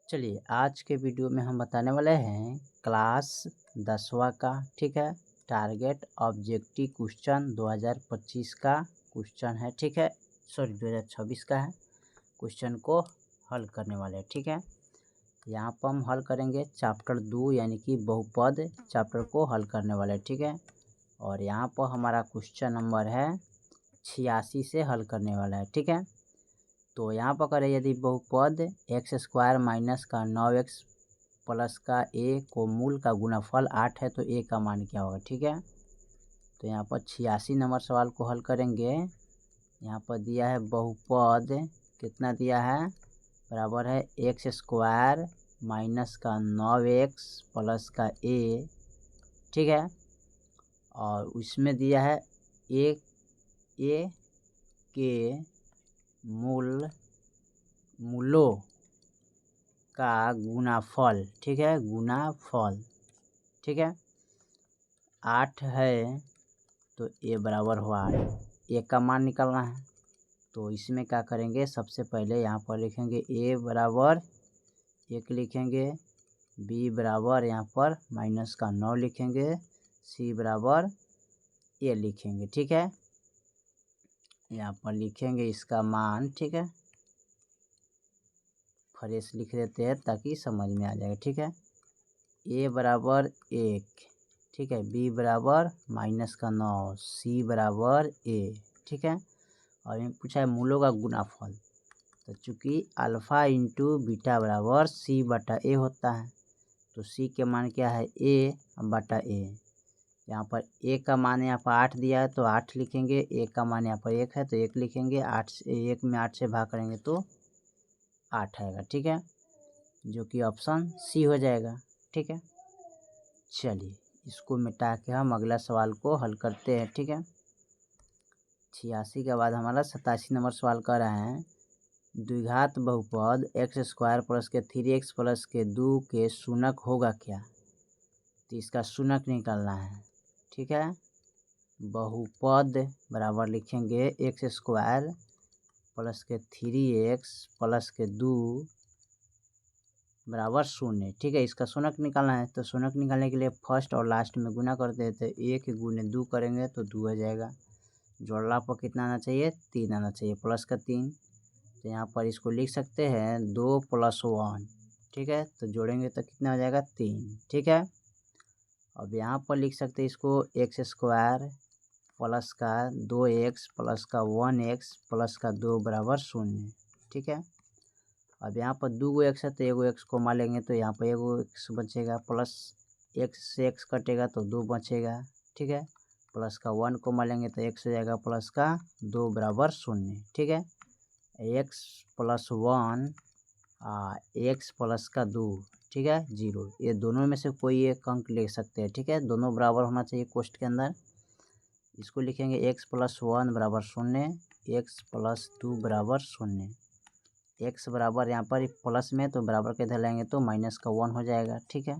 चलिए आज के वीडियो में हम बताने वाले हैं क्लास 10वां का, ठीक है। टारगेट ऑब्जेक्टिव क्वेश्चन 2025 का क्वेश्चन है, ठीक है। सॉरी 2026 का है। क्वेश्चन को हल करने वाले हैं, ठीक है। यहाँ पर हम हल करेंगे चैप्टर 2 यानी कि बहुपद चैप्टर को हल करने वाले हैं, ठीक है। और यहाँ पर हमारा क्वेश्चन नंबर है 86 से हल करने वाला है, ठीक है। तो यहाँ पर करें यदि बहुपद एक्स स्क्वायर माइनस का 9x प्लस का ए को मूल का गुणनफल 8 है तो ए का मान क्या होगा, ठीक है। तो यहाँ पर 86 नंबर सवाल को हल करेंगे। यहाँ पर दिया है बहुपद कितना दिया है, बराबर है एक्स स्क्वायर माइनस का 9x प्लस का ए, ठीक है। और उसमें दिया है ए के मूलों का गुणाफल, ठीक है, गुणाफल, ठीक है। 8 है तो ए बराबर हुआ 8, ए का मान निकालना है। तो इसमें क्या करेंगे, सबसे पहले यहाँ पर लिखेंगे ए बराबर 1 लिखेंगे, बी बराबर यहाँ पर माइनस का 9 लिखेंगे, सी बराबर ए लिखेंगे, ठीक है। यहाँ पर लिखेंगे इसका मान, ठीक है। फ्रेश लिख देते हैं ताकि समझ में आ जाएगा, ठीक है। ए बराबर 1, ठीक है, बी बराबर माइनस का 9, सी बराबर ए, ठीक है। और ये पूछा है मूलों का गुणाफल, तो चूँकि अल्फ़ा इंटू बीटा बराबर सी बटा ए होता है, तो सी के मान क्या है ए बटा ए। यहाँ पर ए का मान यहाँ पर 8 दिया है तो 8 लिखेंगे, ए का मान यहाँ पर 1 है तो 1 लिखेंगे, 8 से 1 में 8 से भाग करेंगे तो 8 आएगा, ठीक है, जो कि ऑप्शन सी हो जाएगा, ठीक है। चलिए इसको मिटा के हम अगला सवाल को हल करते हैं, ठीक है। 86 के बाद हमारा 87 नंबर सवाल कर रहे हैं द्विघात बहुपद एक्स स्क्वायर प्लस के 3x प्लस के 2 के शूनक होगा क्या। तो इसका शूनक निकालना है, ठीक है। बहुपद बराबर लिखेंगे एक्स स्क्वायर प्लस के 3x प्लस के 2 बराबर 0, ठीक है। इसका शूनक निकालना है, तो शूनक निकालने के लिए फर्स्ट और लास्ट में गुना करते हैं, तो 1 गुने 2 करेंगे तो 2 हो जाएगा। जोड़ला पर कितना आना चाहिए, 3 आना चाहिए, प्लस का 3। तो यहाँ पर इसको लिख सकते हैं 2 + 1, ठीक है। तो जोड़ेंगे तो कितना हो जाएगा 3, ठीक है। अब यहाँ पर लिख सकते हैं इसको एक्स स्क्वायर प्लस का 2x प्लस का 1x प्लस का 2 बराबर 0, ठीक है। अब यहाँ पर 2 एक्स है तो एगो एक्स को मान लेंगे, तो यहाँ पर एगो एक्स बचेगा, प्लस एक्स से एक्स कटेगा तो 2 बचेगा, ठीक है। प्लस का 1 को मान लेंगे तो एक्स हो जाएगा प्लस का 2 बराबर 0, ठीक है। एक्स प्लस 1 एक्स प्लस का 2, ठीक है, 0। ये दोनों में से कोई एक अंक ले सकते हैं, ठीक है, दोनों बराबर होना चाहिए कोष्ठ के अंदर। इसको लिखेंगे एक्स प्लस 1 बराबर 0, एक्स प्लस 2 बराबर 0। एक्स बराबर यहाँ पर प्लस में तो बराबर के इधर लाएंगे तो माइनस का 1 हो जाएगा, ठीक है।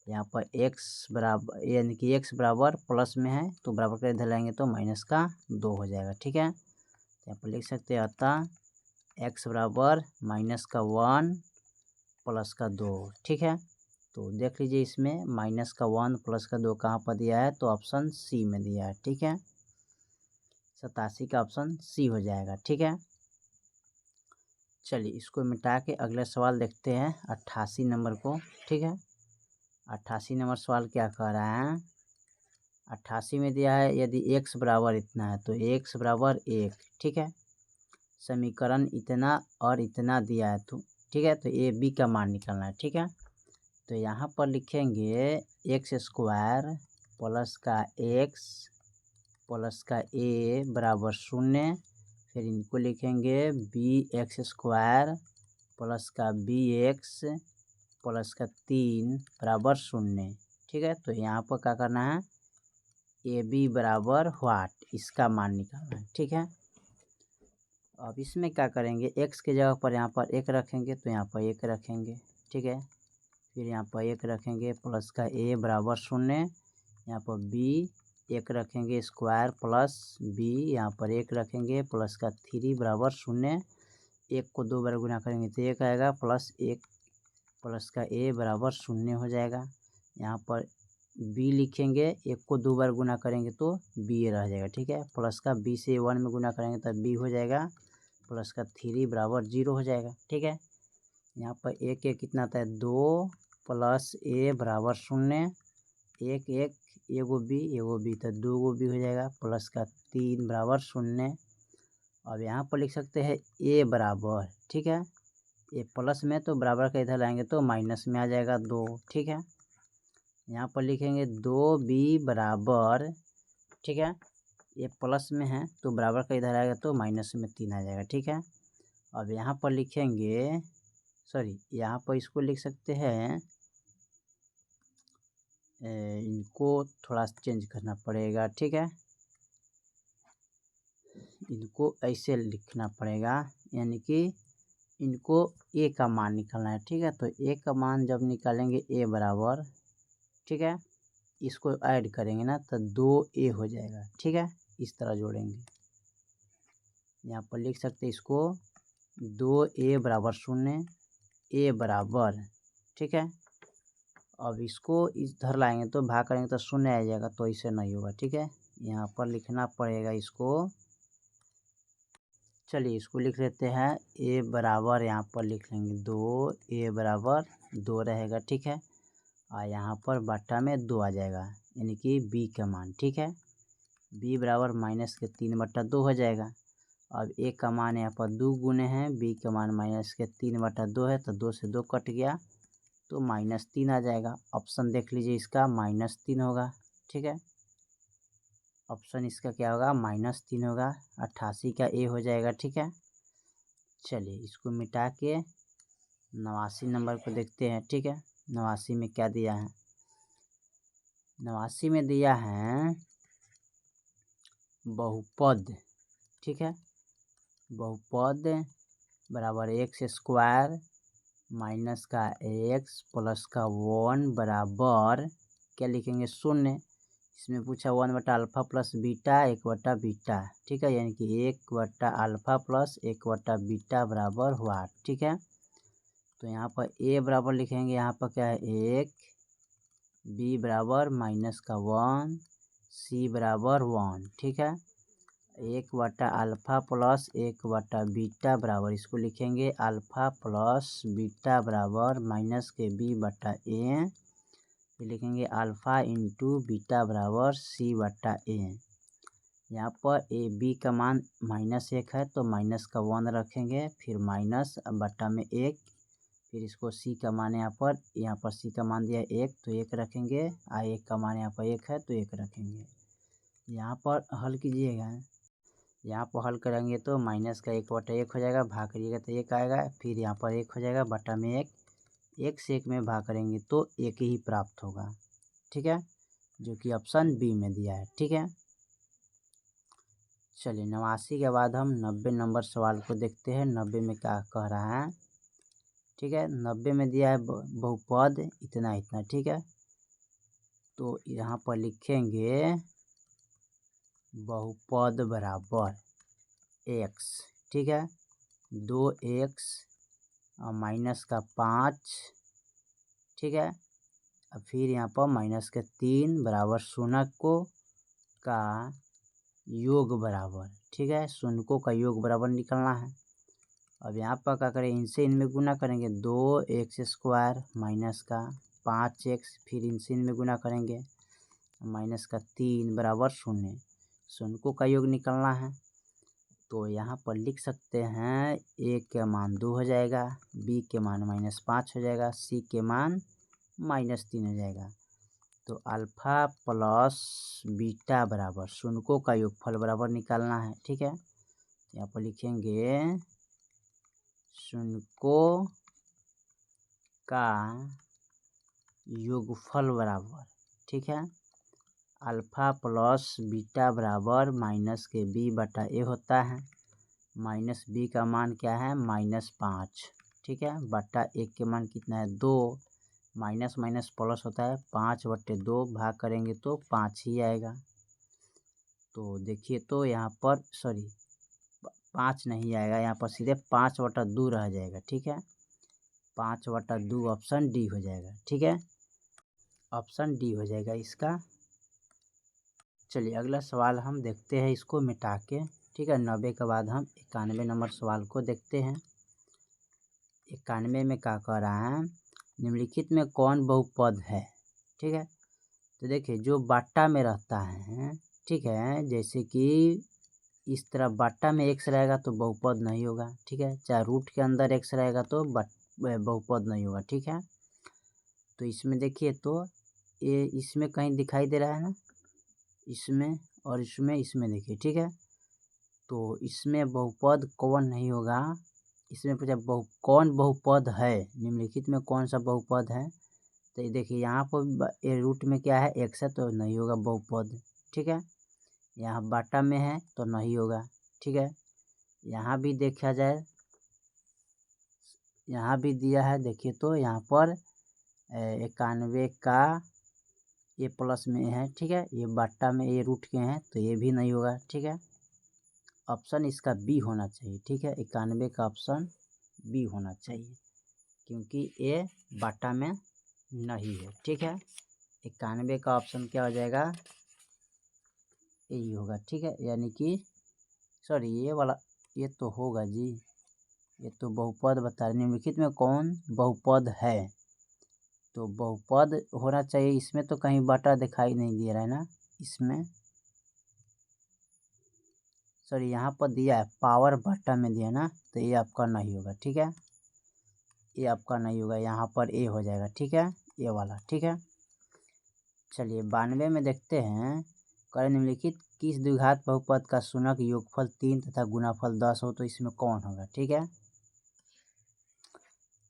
यहाँ पर एक्स बराबर यानी कि एक्स बराबर प्लस में है तो बराबर के इधर लाएंगे तो माइनस का 2 हो जाएगा, ठीक है। यहाँ पर लिख सकते हैं अतः एक्स बराबर माइनस का 1 प्लस का 2, ठीक है। तो देख लीजिए इसमें माइनस का 1 प्लस का 2 कहाँ पर दिया है, तो ऑप्शन सी में दिया है, ठीक है। 87 का ऑप्शन सी हो जाएगा, ठीक है। चलिए इसको मिटा के अगला सवाल देखते हैं 88 नंबर को, ठीक है। 88 नंबर सवाल क्या कह रहा है, 88 में दिया है यदि x बराबर इतना है तो x बराबर 1, ठीक है। समीकरण इतना और इतना दिया है तो ठीक है, तो ए बी का मान निकालना है, ठीक है। तो यहाँ पर लिखेंगे एक्स स्क्वायर प्लस का एक्स प्लस का ए बराबर 0, फिर इनको लिखेंगे बी एक्स स्क्वायर प्लस का बी एक्स प्लस का 3 बराबर 0, ठीक है। तो यहाँ पर क्या करना है, ए बी बराबर व्हाट, इसका मान निकालना है, ठीक है। अब इसमें क्या करेंगे, एक्स के जगह पर यहाँ पर 1 रखेंगे तो यहाँ पर 1 रखेंगे, ठीक है। फिर यहाँ पर 1 रखेंगे प्लस का ए बराबर 0, यहाँ पर बी 1 रखेंगे स्क्वायर प्लस बी यहाँ पर 1 रखेंगे प्लस का 3 बराबर 0। 1 को 2 बार गुना करेंगे तो 1 आएगा प्लस 1 प्लस का ए बराबर 0 हो जाएगा। यहाँ पर बी लिखेंगे, एक को 2 बार गुना करेंगे तो बी रह जाएगा, ठीक है। प्लस का बी से 1 में गुना करेंगे तब बी हो जाएगा, प्लस का 3 बराबर 0 हो जाएगा, ठीक है। यहाँ पर एक एक कितना आता है 2 प्लस ए बराबर 0, एक एक एगो बी तो 2 गो बी हो जाएगा, प्लस का 3 बराबर 0। अब यहाँ पर लिख सकते हैं ए बराबर, ठीक है, ए प्लस में तो बराबर का इधर लाएंगे तो माइनस में आ जाएगा 2, ठीक है। यहाँ पर लिखेंगे 2b बराबर, ठीक है, ये प्लस में है तो बराबर का इधर आएगा तो माइनस में 3 आ जाएगा, ठीक है। अब यहाँ पर लिखेंगे, यहाँ पर इसको लिख सकते हैं, इनको थोड़ा चेंज करना पड़ेगा, ठीक है, इनको ऐसे लिखना पड़ेगा, यानी कि इनको ए का मान निकालना है, ठीक है। तो ए का मान जब निकालेंगे ए बराबर, ठीक है, इसको ऐड करेंगे ना तो 2a हो जाएगा, ठीक है, इस तरह जोड़ेंगे। यहाँ पर लिख सकते हैं इसको 2a बराबर 0, a बराबर, ठीक है। अब इसको इधर लाएंगे तो भाग करेंगे तो 0 आ जाएगा, तो इसे नहीं होगा, ठीक है। यहाँ पर लिखना पड़ेगा इसको, चलिए इसको लिख लेते हैं a बराबर, यहाँ पर लिख लेंगे 2a बराबर 2 रहेगा, ठीक है। और यहाँ पर बट्टा में 2 आ जाएगा, यानी कि b का मान, ठीक है। b बराबर माइनस के 3/2 हो जाएगा। अब a का मान यहाँ पर 2 गुने हैं, b का मान माइनस के 3/2 है, तो 2 से 2 कट गया तो -3 आ जाएगा। ऑप्शन देख लीजिए, इसका -3 होगा, ठीक है। ऑप्शन इसका क्या होगा, -3 होगा, 88 का ए हो जाएगा, ठीक है। चलिए इसको मिटा के 89 नंबर को देखते हैं, ठीक है। 89 में क्या दिया है, 89 में दिया है बहुपद, ठीक है। बहुपद बराबर एक्स स्क्वायर माइनस का एक्स प्लस का 1 बराबर क्या लिखेंगे 0। इसमें पूछा 1/α प्लस बीटा 1/बीटा, ठीक है, यानी कि 1/α प्लस 1/बीटा बराबर हुआ, ठीक है। तो यहाँ पर ए बराबर लिखेंगे, यहाँ पर क्या है 1, बी बराबर माइनस का 1, सी बराबर 1, ठीक है। 1/α प्लस 1/बीटा बराबर, इसको लिखेंगे अल्फ़ा प्लस बीटा बराबर माइनस के b/a, लिखेंगे अल्फ़ा इंटू बीटा बराबर c/a। यहाँ पर ए बी का मान -1 है तो माइनस का 1 रखेंगे, फिर माइनस बट्टा में 1, फिर इसको सी का मान यहाँ पर सी का मान दिया 1 तो 1 रखेंगे, आ 1 का मान यहाँ पर 1 है तो 1 रखेंगे। यहाँ पर हल कीजिएगा, यहाँ पर हल करेंगे तो माइनस का 1/1 हो जाएगा, भाग करिएगा तो 1 आएगा, फिर यहाँ पर 1 हो जाएगा, बटा में 1, 1 से 1 में भाग करेंगे तो 1 ही प्राप्त होगा, ठीक है, जो कि ऑप्शन बी में दिया है, ठीक है। चलिए 89 के बाद हम 90 नंबर सवाल को देखते हैं, 90 में क्या कह रहा है, ठीक है। 90 में दिया है बहुपद इतना इतना, ठीक है। तो यहाँ पर लिखेंगे बहुपद बराबर x, ठीक है, 2x माइनस का 5, ठीक है। अब फिर यहाँ पर माइनस के 3 बराबर शून्य का योग बराबर, ठीक है, शून्य का योग बराबर निकलना है। अब यहाँ पर क्या करें, इनसे इनमें गुना करेंगे, 2x² माइनस का 5x, फिर इनसे इनमें गुना करेंगे, माइनस का 3 बराबर 0, शून्य का योग निकलना है। तो यहाँ पर लिख सकते हैं ए के मान 2 हो जाएगा, बी के मान -5 हो जाएगा, सी के मान -3 हो जाएगा। तो अल्फ़ा प्लस बीटा बराबर शून्य का योगफल बराबर निकालना है, ठीक है। यहाँ पर लिखेंगे शून्य का योगफल बराबर, ठीक है, अल्फ़ा प्लस बीटा बराबर माइनस के b/a होता है, माइनस b का मान क्या है -5, ठीक है, बटा 1 के मान कितना है 2, माइनस माइनस प्लस होता है, 5/2 भाग करेंगे तो 5 ही आएगा। तो देखिए तो यहाँ पर 5 नहीं आएगा, यहाँ पर सीधे 5/2 रह जाएगा, ठीक है। 5/2 ऑप्शन डी हो जाएगा। ठीक है, ऑप्शन डी हो जाएगा इसका। चलिए अगला सवाल हम देखते हैं इसको मिटा के। ठीक है, 90 के बाद हम 91 नंबर सवाल को देखते हैं। 91 में क्या कह रहा है, निम्नलिखित में कौन बहुपद है। ठीक है, तो देखिए जो बाटा में रहता है, ठीक है, जैसे कि इस तरह बाटा में एक्स रहेगा तो बहुपद नहीं होगा। ठीक है, चाहे रूट के अंदर एक्स रहेगा तो बहुपद नहीं होगा। ठीक है, तो इसमें देखिए तो ये इसमें कहीं दिखाई दे रहा है ना, इसमें और इसमें देखिए। ठीक है, तो इसमें बहुपद कौन नहीं होगा, इसमें पूछा कौन बहुपद है, निम्नलिखित में कौन सा बहुपद है। तो ये देखिए यहाँ पर रूट में क्या है, एक्स है, तो नहीं होगा बहुपद। ठीक है, यहाँ बाटा में है तो नहीं होगा। ठीक है, यहाँ भी देखा जाए, यहाँ भी दिया है, देखिए तो यहाँ पर 91 का ये प्लस में है। ठीक है, ये बाटा में ये रूट के हैं तो ये भी नहीं होगा। ठीक है, ऑप्शन इसका बी होना चाहिए। ठीक है, 91 का ऑप्शन बी होना चाहिए क्योंकि ये बाटा में नहीं है। ठीक है, 91 का ऑप्शन क्या हो जाएगा, यही होगा। ठीक है, यानी कि सॉरी ये वाला, ये तो होगा जी, ये तो बहुपद बता रहे, निम्नलिखित में कौन बहुपद है, तो बहुपद होना चाहिए। इसमें तो कहीं बाटा दिखाई नहीं दे रहा है ना, इसमें सॉरी यहाँ पर दिया है पावर बाटा में दिया ना, तो ये आपका नहीं होगा। ठीक है, ये आपका नहीं होगा, यहाँ पर ए हो जाएगा। ठीक है, ये वाला। ठीक है, चलिए 92 में देखते हैं, करें निम्नलिखित किस द्विघात बहुपद का शून्यक योगफल 3 तथा गुणाफल 10 हो तो इसमें कौन होगा। ठीक है,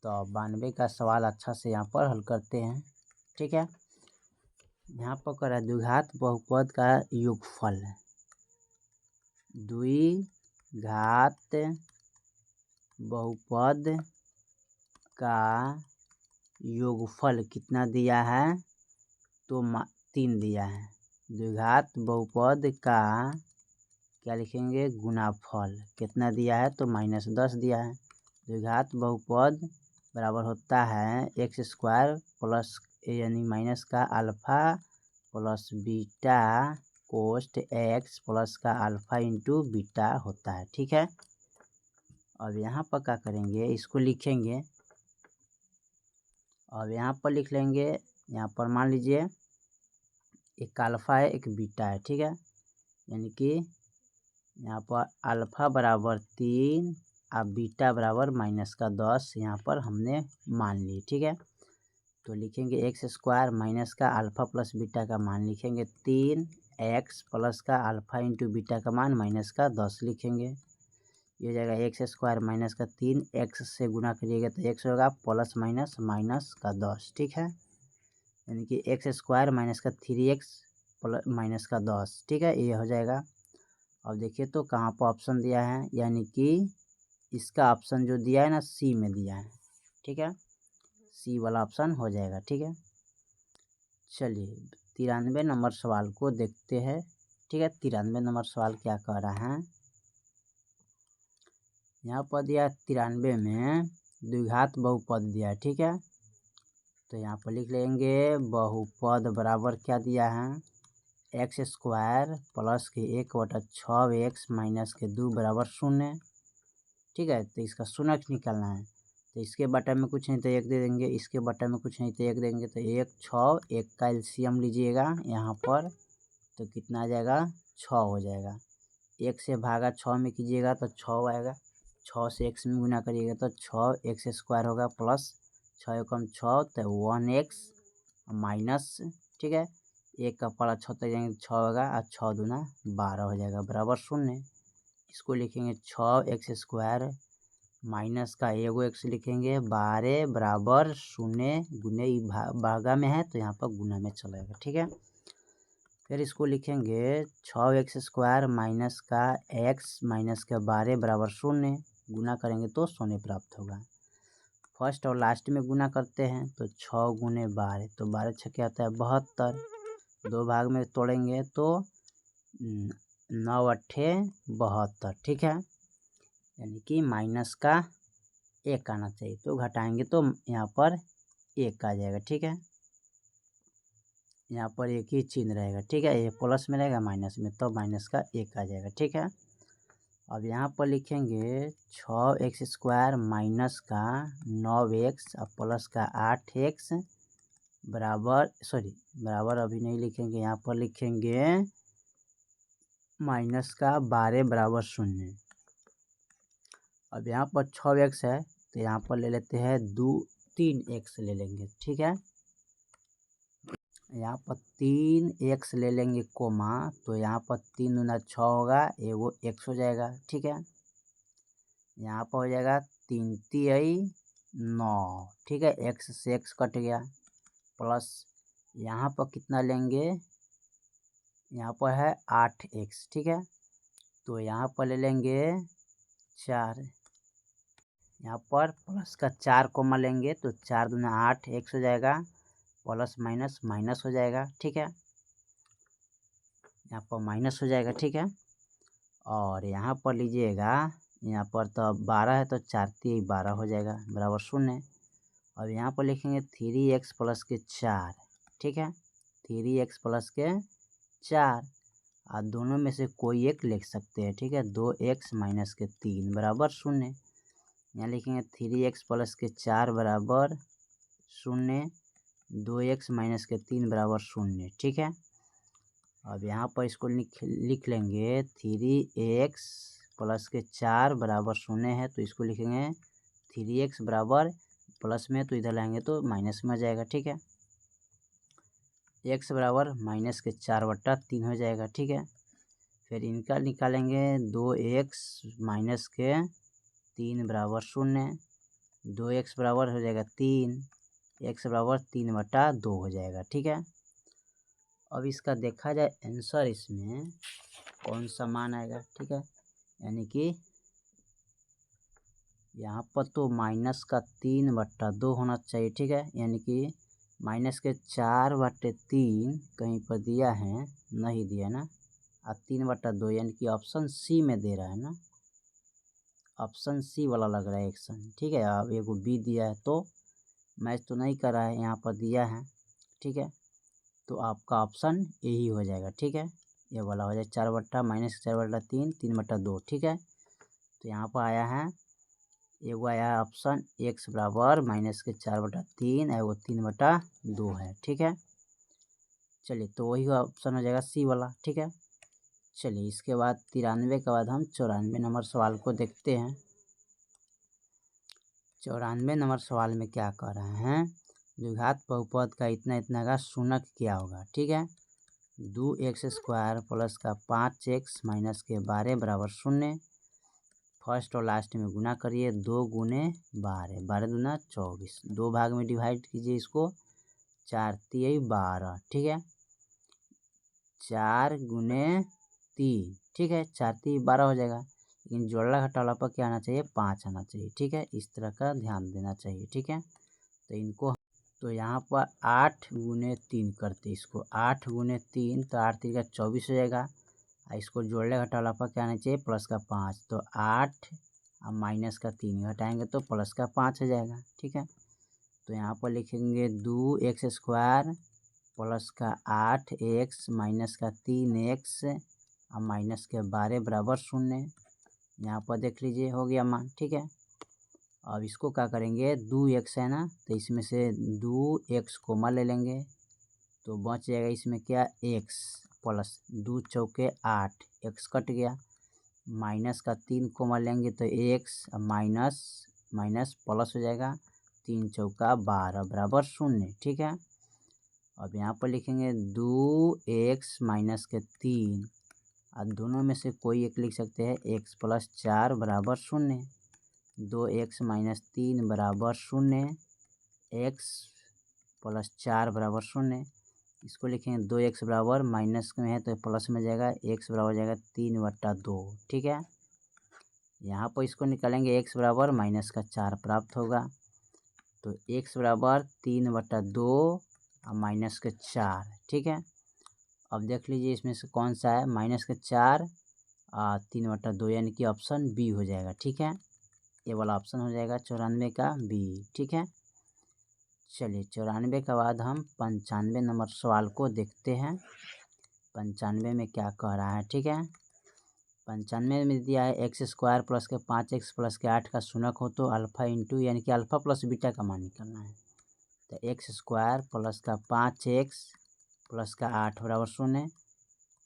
तो 92 का सवाल अच्छा से यहाँ पर हल करते हैं। ठीक है, यहाँ पर कह रहा है द्विघात बहुपद का योगफल, द्विघात बहुपद का योगफल कितना दिया है, तो 3 दिया है। द्विघात बहुपद का क्या लिखेंगे, गुणाफल कितना दिया है, तो -10 दिया है। द्विघात बहुपद बराबर होता है x² प्लस यानी माइनस का alpha plus beta cos x plus का अल्फा इंटू बीटा होता है। ठीक है, अब यहाँ पर क्या करेंगे, इसको लिखेंगे। अब यहाँ पर लिख लेंगे, यहाँ पर मान लीजिए एक अल्फा है एक बीटा है। ठीक है, यानी कि यहाँ पर अल्फा बराबर 3 और बीटा बराबर -10 यहाँ पर हमने मान ली। ठीक है, तो लिखेंगे x² माइनस का अल्फा प्लस बीटा का मान लिखेंगे 3x प्लस का अल्फा इंटू बीटा का मान -10 लिखेंगे। ये हो जाएगा x² माइनस का 3 x से गुना करिएगा तो x होगा प्लस माइनस -10। ठीक है, यानी कि x² माइनस का 3x प्लस -10। ठीक है, ये हो जाएगा। अब देखिए तो कहाँ पर ऑप्शन दिया है, यानी कि इसका ऑप्शन जो दिया है ना सी में दिया है। ठीक है, सी वाला ऑप्शन हो जाएगा। ठीक है, चलिए 93 नंबर सवाल को देखते हैं। ठीक है, 93 नंबर सवाल क्या कह रहा है, यहाँ पर दिया 93 में द्विघात बहुपद दिया है। ठीक है, तो यहाँ पर लिख लेंगे बहुपद बराबर क्या दिया है, x² प्लस के 1/6x माइनस के 2 बराबर 0। ठीक है, तो इसका शून्यक निकालना है, तो इसके बटा में कुछ नहीं तो 1 दे देंगे, इसके बटा में कुछ नहीं तो 1 देंगे, तो 1 6 1 का एलसीएम लीजिएगा यहाँ पर, तो कितना आ जाएगा 6 हो जाएगा। 1 से भागा 6 में कीजिएगा तो 6 आएगा, 6 से x में गुना करिएगा तो 6x² होगा प्लस 6 एकम 6 तो 1x माइनस। ठीक है, 1 का पड़ा 6 तक जाएंगे 6 होगा और 6 दूना 12 हो जाएगा बराबर 0। इसको लिखेंगे 6x² माइनस का एगो x लिखेंगे 12 बराबर 0 गुने भागा में है तो यहाँ पर गुना में चलेगा। ठीक है, फिर इसको लिखेंगे 6x² माइनस का x माइनस का 12 बराबर 0 गुना करेंगे तो 0 प्राप्त होगा। फर्स्ट और लास्ट में गुना करते हैं तो 6 गुने 12 तो 12 छक्के आता है 72, 2 भाग में तोड़ेंगे तो 9 8 72। ठीक है, यानी कि माइनस का 1 आना चाहिए, तो घटाएंगे तो यहाँ पर 1 आ जाएगा। ठीक है, यहाँ पर एक ही चिन्ह रहेगा। ठीक है, ये प्लस में रहेगा माइनस में, तो माइनस का 1 आ जाएगा। ठीक है, अब यहाँ पर लिखेंगे 6x² माइनस का 9x और प्लस का 8x बराबर अभी नहीं लिखेंगे, यहाँ पर लिखेंगे माइनस का 12 बराबर 0। अब यहाँ पर 6x है तो यहाँ पर ले लेते हैं 3x ले लेंगे। ठीक है, यहाँ पर 3x ले लेंगे कोमा, तो यहाँ पर 3 दूना 6 होगा, एगो x हो जाएगा। ठीक है, यहाँ पर हो जाएगा 3 तिहई 9। ठीक है, x से x कट गया, प्लस यहाँ पर कितना लेंगे, यहाँ पर है 8x। ठीक है, तो यहाँ पर ले लेंगे 4, यहाँ पर प्लस का 4 कोमा लेंगे तो 4 दूना 8 x हो जाएगा, प्लस माइनस माइनस हो जाएगा। ठीक है, यहाँ पर माइनस हो जाएगा। ठीक है, और यहाँ पर लीजिएगा, यहाँ पर तो 12 है तो 4 तिहई 12 हो जाएगा बराबर 0। अब यहाँ पर लिखेंगे 3x प्लस के 4। ठीक है, 3x प्लस के 4, और दोनों में से कोई एक लिख सकते हैं। ठीक है, 2x माइनस के 3 बराबर 0। यहाँ लिखेंगे 3x प्लस के 4 बराबर 0, 2x माइनस के 3 बराबर 0। ठीक है, अब यहाँ पर इसको लिख लेंगे 3x प्लस के 4 बराबर 0 है, तो इसको लिखेंगे 3x बराबर प्लस में तो इधर लाएंगे तो माइनस में आ जाएगा। ठीक है, x बराबर माइनस के 4/3 हो जाएगा। ठीक है, फिर इनका निकालेंगे 2x माइनस के 3 बराबर 0, 2x बराबर हो जाएगा 3, x बराबर 3/2 हो जाएगा। ठीक है, अब इसका देखा जाए आंसर इसमें कौन सा मान आएगा। ठीक है, यानी कि यहाँ पर तो माइनस का 3/2 होना चाहिए। ठीक है, यानी कि माइनस के 4/3 कहीं पर दिया है, नहीं दिया ना, और 3/2 यानी कि ऑप्शन सी में दे रहा है ना, ऑप्शन सी वाला लग रहा है एक्शन। ठीक है, अब एगो बी दिया है तो मैच तो नहीं कर रहा है, यहाँ पर दिया है। ठीक है, तो आपका ऑप्शन यही हो जाएगा। ठीक है, ये वाला हो जाएगा 4 माइनस 4/3 3/2। ठीक है, तो यहाँ पर आया है, एगो आया है ऑप्शन x बराबर माइनस के 4/3, एगो 3/2 है। ठीक है, चलिए तो वही ऑप्शन हो जाएगा सी वाला। ठीक है, चलिए इसके बाद 93 के बाद हम 94 नंबर सवाल को देखते हैं। 94 नंबर सवाल में क्या कह रहे हैं, द्विघात बहुपद का इतना इतना का शून्य क्या होगा। ठीक है, 2x² प्लस का 5x माइनस के 12 बराबर 0। फर्स्ट और लास्ट में गुना करिए, 2 गुने 12, 12 दूना 24, 2 भाग में डिवाइड कीजिए इसको, 4 तिहई 12। ठीक है, 4 गुने 3। ठीक है, 4 तिहई 12 हो जाएगा, लेकिन जोड़ला घटाला पर क्या आना चाहिए, 5 आना चाहिए। ठीक है, इस तरह का ध्यान देना चाहिए। ठीक है, तो इनको तो यहाँ पर 8 गुने 3 करते इसको, 8 गुने 3 तो 8 3 का 24 हो जाएगा, इसको जोड़ले घटाला पर क्या आना चाहिए, प्लस का 5, तो 8 और माइनस का 3 घटाएंगे तो प्लस का 5 हो जाएगा। ठीक है, तो यहाँ पर लिखेंगे 2x² प्लस का 8x माइनस का 3x और माइनस के 12 बराबर 0। यहाँ पर देख लीजिए हो गया मान। ठीक है, अब इसको क्या करेंगे, 2x है ना, तो इसमें से 2x कोमा ले लेंगे, तो बच जाएगा इसमें क्या, x प्लस 2 चौके 8, x कट गया, माइनस का 3 कोमा लेंगे तो x माइनस माइनस प्लस हो जाएगा, 3 चौका 12 बराबर 0। ठीक है, अब यहाँ पर लिखेंगे 2x माइनस के 3, और दोनों में से कोई एक लिख सकते हैं, x प्लस 4 बराबर 0, 2x माइनस 3 बराबर 0, x प्लस 4 बराबर 0। इसको लिखेंगे 2x बराबर माइनस में है तो प्लस में जाएगा, x बराबर जाएगा 3/2। ठीक है, यहाँ पर इसको निकालेंगे, x बराबर माइनस का 4 प्राप्त होगा, तो x बराबर 3/2 और माइनस के 4। ठीक है, अब देख लीजिए इसमें से कौन सा है, माइनस के 4 और 3/2 यानी कि ऑप्शन बी हो जाएगा। ठीक है, ये वाला ऑप्शन हो जाएगा 94 का बी। ठीक है, चलिए 94 के बाद हम 95 नंबर सवाल को देखते हैं। 95 में क्या कह रहा है। ठीक है, 95 में दिया है एक्स स्क्वायर प्लस के 5x प्लस के 8 का शून्य हो तो अल्फ़ा इंटू यानी कि अल्फ़ा प्लस बीटा का मान निकालना है। तो एक्स स्क्वायर प्लस का 5x प्लस का 8 बराबर शून्य।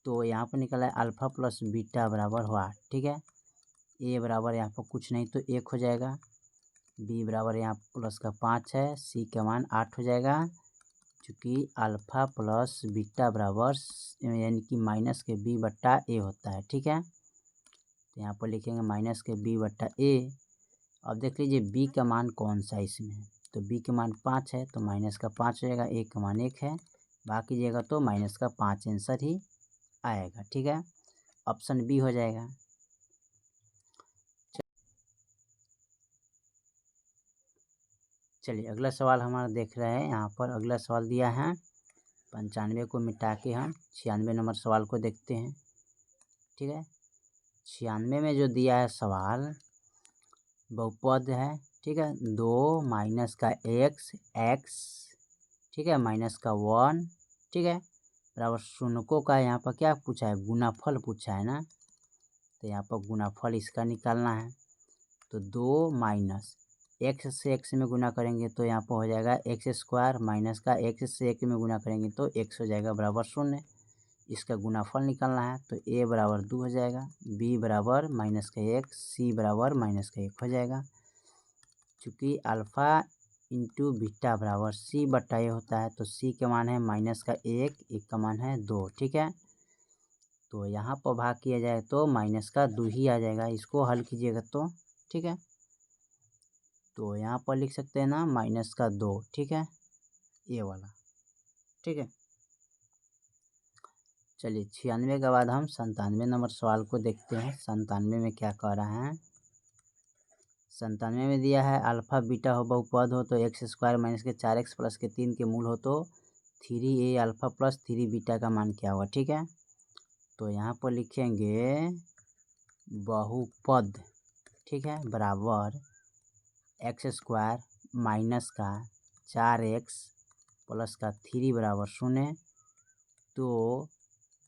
तो यहाँ पर निकला है अल्फ़ा प्लस बीटा बराबर हुआ। ठीक है, ए बराबर यहाँ पर कुछ नहीं तो 1 हो जाएगा, बी बराबर यहाँ प्लस का 5 है, सी का मान 8 हो जाएगा। चूँकि अल्फ़ा प्लस बीटा बराबर यानी कि माइनस के बी बट्टा ए होता है। ठीक है, तो यहाँ पर लिखेंगे माइनस के बी बट्टा ए। अब देख लीजिए बी का मान कौन सा इसमें, तो बी का मान 5 है तो माइनस का 5 हो जाएगा, ए का मान 1 है, बाकी जगह तो माइनस का 5 आंसर ही आएगा। ठीक है, ऑप्शन बी हो जाएगा। चलिए अगला सवाल हमारा देख रहे हैं। यहाँ पर अगला सवाल दिया है 95 को मिटा के हम 96 नंबर सवाल को देखते हैं। ठीक है, 96 में जो दिया है सवाल बहुपद है। ठीक है, 2 माइनस का एक्स, ठीक है, माइनस का 1, ठीक है, बराबर शून्यों का यहाँ पर क्या पूछा है, गुणाफल पूछा है ना। तो यहाँ पर गुणाफल इसका निकालना है। तो 2 माइनस एक्स से एक्स में गुना करेंगे तो यहाँ पर हो जाएगा एक्स स्क्वायर, माइनस का एक्स से एक में गुना करेंगे तो एक्स हो जाएगा बराबर शून्य। इसका गुणाफल निकालना है तो ए बराबर 2 हो जाएगा, बी बराबर माइनस का 1, सी बराबर माइनस का 1 हो जाएगा। चूँकि अल्फ़ा इंटू बीटा बराबर सी बट्टा ए होता है तो सी का मान है माइनस का 1, एक का मान है 2। ठीक है, तो यहाँ पर भाग किया जाए तो माइनस का 2 ही आ जाएगा, इसको हल कीजिएगा तो। ठीक है, तो यहाँ पर लिख सकते हैं ना माइनस का 2। ठीक है, ये वाला। ठीक है, चलिए 96 के बाद हम 97 नंबर सवाल को देखते हैं। 97 में क्या कह रहा है। 97 में दिया है अल्फ़ा बीटा हो बहुपद हो तो एक्स स्क्वायर माइनस के 4x प्लस के 3 के मूल हो तो 3a अल्फ़ा प्लस 3 बीटा का मान क्या होगा। ठीक है, तो यहाँ पर लिखेंगे बहुपद, ठीक है, बराबर एक्स स्क्वायर माइनस का 4x प्लस का 3 बराबर शून्य। तो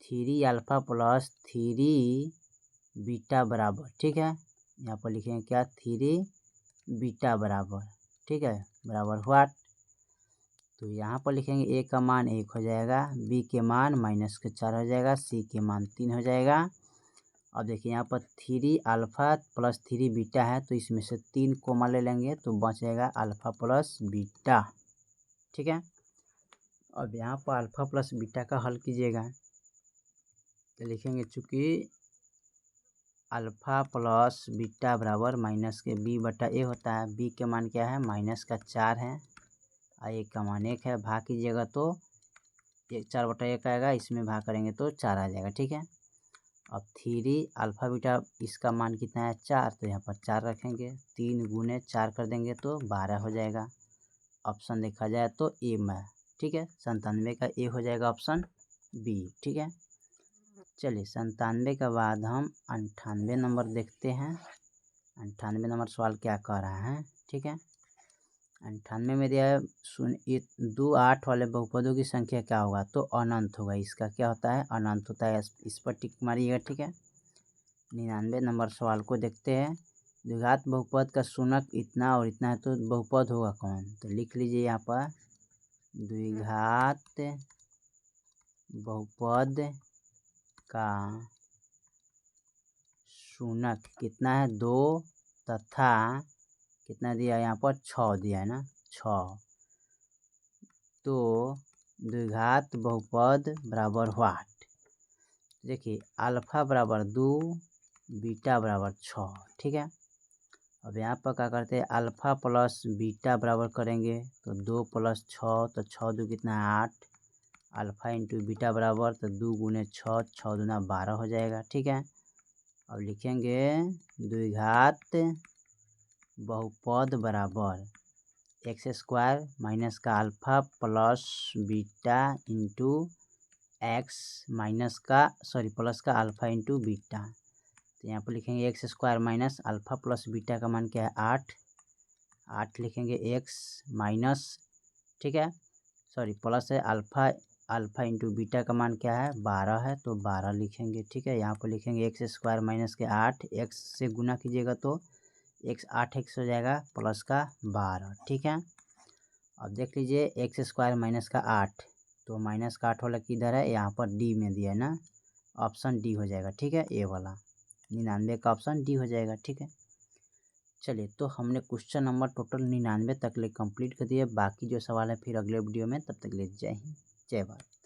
3 अल्फ़ा प्लस 3 बीटा बराबर, ठीक है, यहाँ पर लिखेंगे क्या 3 बीटा बराबर, ठीक है, बराबर हुआ। तो यहाँ पर लिखेंगे ए का मान 1 हो जाएगा, बी के मान माइनस के 4 हो जाएगा, सी के मान 3 हो जाएगा। अब देखिए यहाँ पर 3 अल्फ़ा प्लस 3 बीटा है तो इसमें से 3 कॉमन ले लेंगे तो बच जाएगा अल्फ़ा प्लस बीटा। ठीक है, अब यहाँ पर अल्फ़ा प्लस बीटा का हल कीजिएगा तो लिखेंगे चूँकि अल्फ़ा प्लस बीटा बराबर माइनस के बी बटा ए होता है, बी के मान क्या है माइनस का 4 है और ए का मान 1 है, भाग कीजिएगा तो 4/1 आएगा, इसमें भाग करेंगे तो 4 आ जाएगा। ठीक है, अब 3 अल्फ़ा बीटा इसका मान कितना है 4, तो यहाँ पर 4 रखेंगे, 3 गुने 4 कर देंगे तो 12 हो जाएगा। ऑप्शन देखा जाए तो ए में। ठीक है, 97 का ए हो जाएगा ऑप्शन बी। ठीक है, चलिए 97 के बाद हम 98 नंबर देखते हैं। 98 नंबर सवाल क्या कह रहा है। ठीक है, 98 में दिया है 2 8 वाले बहुपदों की संख्या क्या होगा तो अनंत होगा। इसका क्या होता है अनंत होता है, इस पर टिक मारिएगा। ठीक है, 99 नंबर सवाल को देखते हैं। द्विघात बहुपद का शून्यक इतना और इतना है तो बहुपद होगा कौन, तो लिख लीजिए यहाँ पर द्विघात बहुपद का शून्यक कितना है 2 तथा कितना दिया है यहाँ पर 6 दिया है ना 6, तो द्विघात बहुपद बराबर व्हाट। देखिए अल्फ़ा बराबर 2 बीटा बराबर 6। ठीक है, अब यहाँ पर क्या करते हैं अल्फ़ा प्लस बीटा बराबर करेंगे तो 2 प्लस 6 तो 6 दो कितना है 8, अल्फ़ा इंटू बीटा बराबर तो 2 गुने 6, 6 दूना 12 हो जाएगा। ठीक है, अब लिखेंगे द्विघात बहुपद बराबर एक्स स्क्वायर माइनस का alpha plus beta into x minus का प्लस का अल्फ़ा इंटू बीटा। तो यहाँ पर लिखेंगे x square minus alpha plus beta का मान क्या है 8, 8 लिखेंगे एक्स माइनस, ठीक है, सॉरी प्लस है अल्फ़ा इंटू बीटा का मान क्या है 12 है, तो 12 लिखेंगे, ठीक है। यहाँ पर लिखेंगे एक्स स्क्वायर माइनस के 8, एक्स से गुना कीजिएगा तो एक्स 8x हो जाएगा प्लस का 12, ठीक है। अब देख लीजिए एक्स स्क्वायर माइनस का 8, तो माइनस का 8 वाला किधर है, यहाँ पर डी में दिया है ना, ऑप्शन डी हो जाएगा, ठीक है, ए वाला 99 का ऑप्शन डी हो जाएगा, ठीक है। चलिए, तो हमने क्वेश्चन नंबर टोटल 99 तक ले कंप्लीट कर दिया। बाकी जो सवाल है फिर अगले वीडियो में, तब तक ले जय हिंद जय भारत।